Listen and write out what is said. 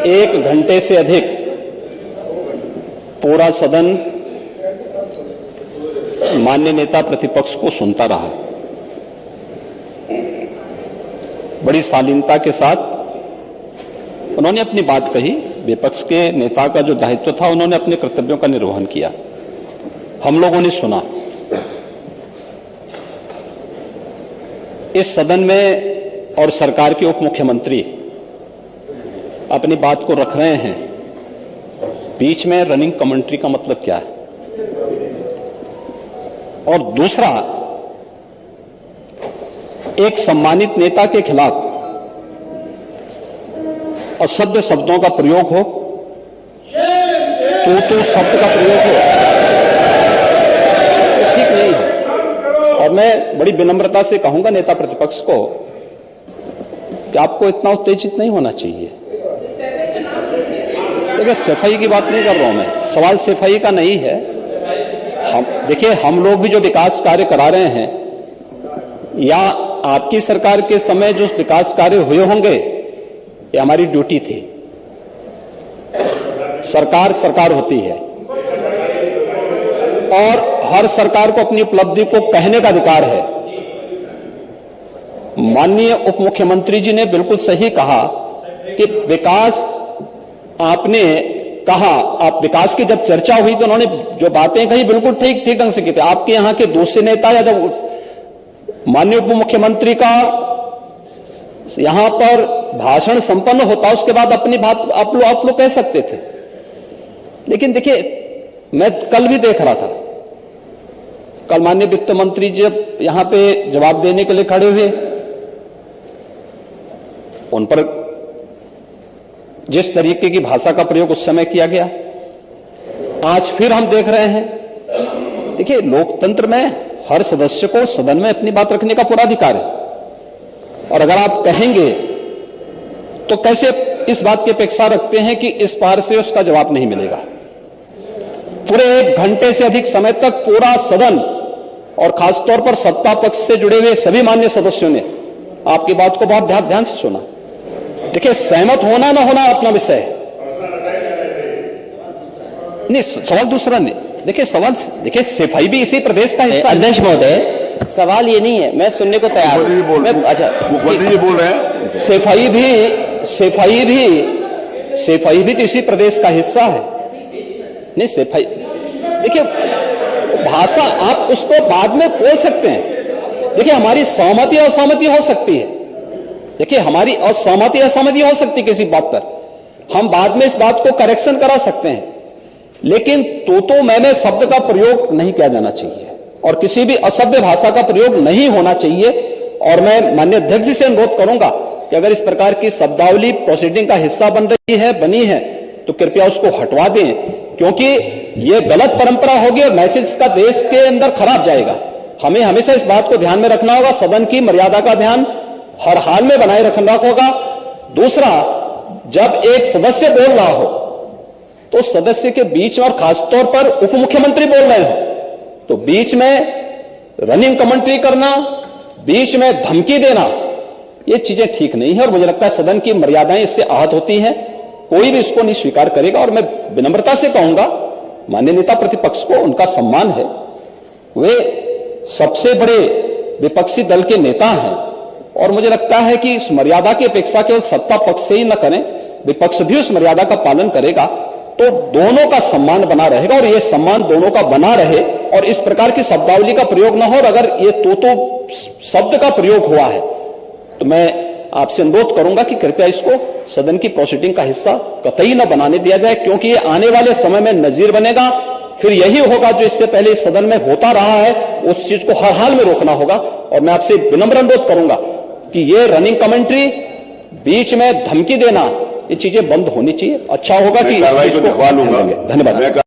1 घंटे से अधिक पूरा सदन माननीय नेता प्रतिपक्ष को सुनता रहा। बड़ी शालीनता के साथ उन्होंने अपनी बात कही। विपक्ष के नेता का जो दायित्व था, उन्होंने अपने कर्तव्यों का निर्वहन किया। हम लोगों ने सुना। इस सदन में और सरकार के उप मुख्यमंत्री अपनी बात को रख रहे हैं, बीच में रनिंग कमेंट्री का मतलब क्या है? और दूसरा, एक सम्मानित नेता के खिलाफ असभ्य शब्दों का प्रयोग हो, तो शब्द का प्रयोग हो, तो ठीक नहीं है। और मैं बड़ी विनम्रता से कहूंगा नेता प्रतिपक्ष को कि आपको इतना उत्तेजित नहीं होना चाहिए। देखिए, सफाई की बात नहीं कर रहा हूं मैं, सवाल सफाई का नहीं है। देखिए, हम लोग भी जो विकास कार्य करा रहे हैं, या आपकी सरकार के समय जो विकास कार्य हुए होंगे, ये हमारी ड्यूटी थी। सरकार सरकार होती है और हर सरकार को अपनी उपलब्धि को कहने का अधिकार है। माननीय उप मुख्यमंत्री जी ने बिल्कुल सही कहा कि विकास, आपने कहा, आप विकास की जब चर्चा हुई तो उन्होंने जो बातें कही बिल्कुल ठीक ढंग से की थी। आपके यहां के दूसरे नेता या जब माननीय उप मुख्यमंत्री का यहां पर भाषण संपन्न होता, उसके बाद अपनी बात आप लोग कह सकते थे। लेकिन देखिए, मैं कल भी देख रहा था, कल माननीय वित्त मंत्री जब यहां पे जवाब देने के लिए खड़े हुए, उन पर जिस तरीके की भाषा का प्रयोग उस समय किया गया, आज फिर हम देख रहे हैं। देखिए, लोकतंत्र में हर सदस्य को सदन में अपनी बात रखने का पूरा अधिकार है, और अगर आप कहेंगे तो कैसे इस बात की अपेक्षा रखते हैं कि इस पार से उसका जवाब नहीं मिलेगा? पूरे 1 घंटे से अधिक समय तक पूरा सदन और खासतौर पर सत्ता पक्ष से जुड़े हुए सभी मान्य सदस्यों ने आपकी बात को बहुत ध्यान से सुना। देखिए, सहमत होना ना होना अपना विषय है, नहीं, सवाल दूसरा नहीं। देखिए, सवाल, देखिए, सफाई भी इसी प्रदेश का हिस्सा। अध्यक्ष महोदय, सवाल ये नहीं है, मैं सुनने को तैयार हूं। अच्छा, मुख्यमंत्री जी बोल रहे हैं, सफाई भी तो इसी प्रदेश का हिस्सा है। नहीं, सफाई, देखिए, भाषा आप उसको बाद में बोल सकते हैं। देखिए, हमारी सहमति असहमति हो सकती है। देखिए, हमारी असहमति असहमति हो सकती है किसी बात पर, हम बाद में इस बात को करेक्शन करा सकते हैं। लेकिन तो मैंने शब्द का प्रयोग नहीं किया जाना चाहिए, और किसी भी असभ्य भाषा का प्रयोग नहीं होना चाहिए। और मैं माननीय अध्यक्ष जी से अनुरोध करूंगा कि अगर इस प्रकार की शब्दावली प्रोसीडिंग का हिस्सा बनी है तो कृपया उसको हटवा दें, क्योंकि यह गलत परंपरा होगी और मैसेज का देश के अंदर खराब जाएगा। हमें हमेशा इस बात को ध्यान में रखना होगा, सदन की मर्यादा का ध्यान हर हाल में बनाए रखना होगा। दूसरा, जब एक सदस्य बोल रहा हो तो सदस्य के बीच में, और खासतौर पर उप मुख्यमंत्री बोल रहे हो, तो बीच में रनिंग कमेंट्री करना, बीच में धमकी देना, ये चीजें ठीक नहीं है। और मुझे लगता है सदन की मर्यादाएं इससे आहत होती हैं, कोई भी इसको नहीं स्वीकार करेगा। और मैं विनम्रता से कहूंगा माननीय नेता प्रतिपक्ष को, उनका सम्मान है, वे सबसे बड़े विपक्षी दल के नेता हैं, और मुझे लगता है कि इस मर्यादा की अपेक्षा केवल सत्ता पक्ष से ही न करें, विपक्ष भी उस मर्यादा का पालन करेगा, तो दोनों का सम्मान बना रहेगा। और ये सम्मान दोनों का बना रहे, और इस प्रकार की शब्दावली का प्रयोग न हो। और अगर ये तो शब्द का प्रयोग हुआ है तो मैं आपसे अनुरोध करूंगा कि कृपया इसको सदन की प्रोसीडिंग का हिस्सा कतई न बनाने दिया जाए, क्योंकि ये आने वाले समय में नजीर बनेगा। फिर यही होगा जो इससे पहले इस सदन में होता रहा है, उस चीज को हर हाल में रोकना होगा। और मैं आपसे विनम्र अनुरोध करूंगा कि ये रनिंग कमेंट्री, बीच में धमकी देना, ये चीजें बंद होनी चाहिए। अच्छा होगा कि इस चीज को, धन्यवाद।